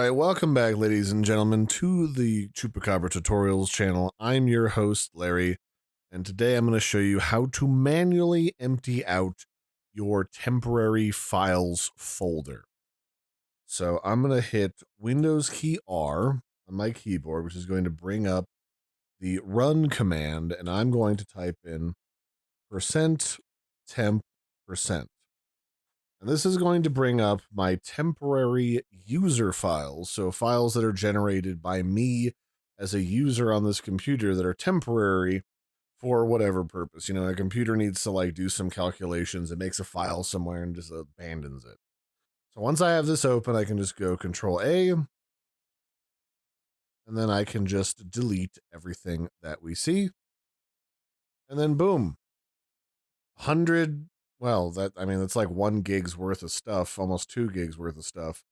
right, welcome back, ladies and gentlemen, to the Chupacabra tutorials channel. I'm your host, Larry, and today I'm going to show you how to manually empty out your temporary files folder. So I'm going to hit Windows key R on my keyboard, which is going to bring up the run command, and I'm going to type in %temp%. And this is going to bring up my temporary user files. So files that are generated by me as a user on this computer that are temporary for whatever purpose. You know, a computer needs to like do some calculations. It makes a file somewhere and just abandons it. So once I have this open, I can just go Control A, and then I can just delete everything that we see. And then boom, 100. Well, that's like 1 gig's worth of stuff, almost 2 gigs worth of stuff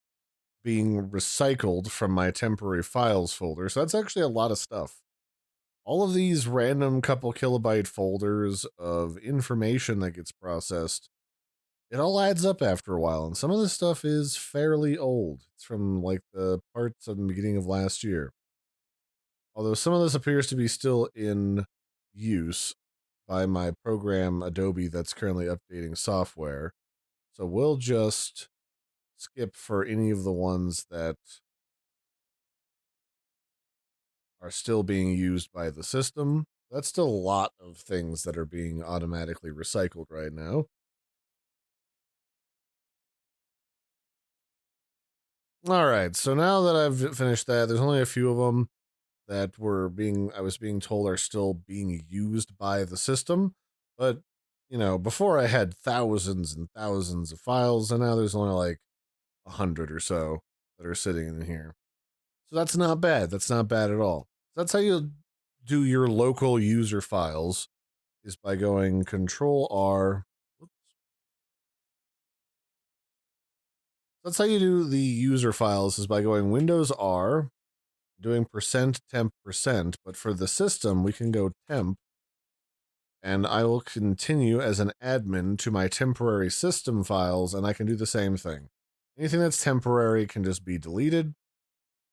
being recycled from my temporary files folder. So that's actually a lot of stuff. All of these random couple kilobyte folders of information that gets processed, it all adds up after a while. And some of this stuff is fairly old. It's from like the parts of the beginning of last year. Although some of this appears to be still in use by my program Adobe that's currently updating software. So we'll just skip for any of the ones that are still being used by the system. That's still a lot of things that are being automatically recycled right now. All right, so now that I've finished that, there's only a few of them that I was being told are still being used by the system. But, you know, before I had thousands and thousands of files, and now there's only like 100 or so that are sitting in here. So that's not bad. That's not bad at all. That's how you do your local user files, is by going Control R. Whoops. That's how you do the user files, is by going Windows R, doing %temp%, but for the system, we can go temp, and I will continue as an admin to my temporary system files, and I can do the same thing. Anything that's temporary can just be deleted,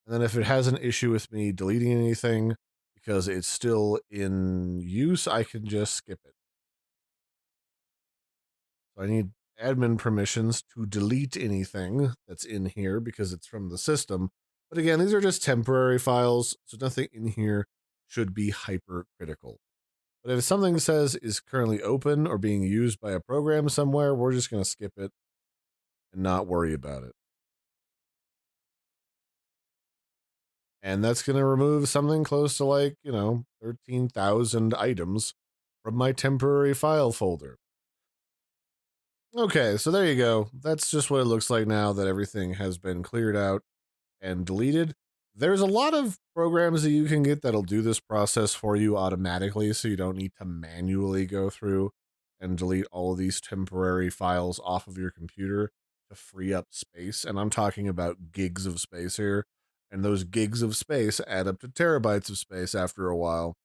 and then if it has an issue with me deleting anything because it's still in use, I can just skip it. So I need admin permissions to delete anything that's in here because it's from the system. But again, these are just temporary files, so nothing in here should be hypercritical. But if something says is currently open or being used by a program somewhere, we're just going to skip it and not worry about it. And that's going to remove something close to like, 13,000 items from my temporary file folder. Okay, so there you go. That's just what it looks like now that everything has been cleared out and deleted. There's a lot of programs that you can get that'll do this process for you automatically, so you don't need to manually go through and delete all of these temporary files off of your computer to free up space. And I'm talking about gigs of space here, and those gigs of space add up to terabytes of space after a while.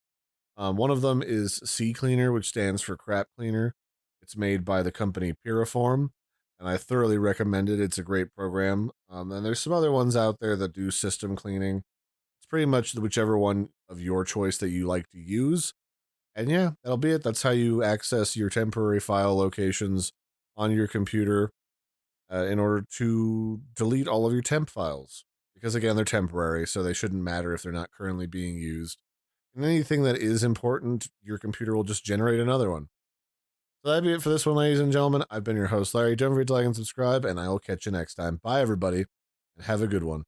One of them is CCleaner, which stands for crap cleaner. It's made by the company Piriform, and I thoroughly recommend it. It's a great program. And there's some other ones out there that do system cleaning. It's pretty much whichever one of your choice that you like to use. And yeah, that'll be it. That's how you access your temporary file locations on your computer in order to delete all of your temp files. Because again, they're temporary, so they shouldn't matter if they're not currently being used. And anything that is important, your computer will just generate another one. So that'd be it for this one, ladies and gentlemen. I've been your host, Larry. Don't forget to like and subscribe, and I will catch you next time. Bye, everybody, and have a good one.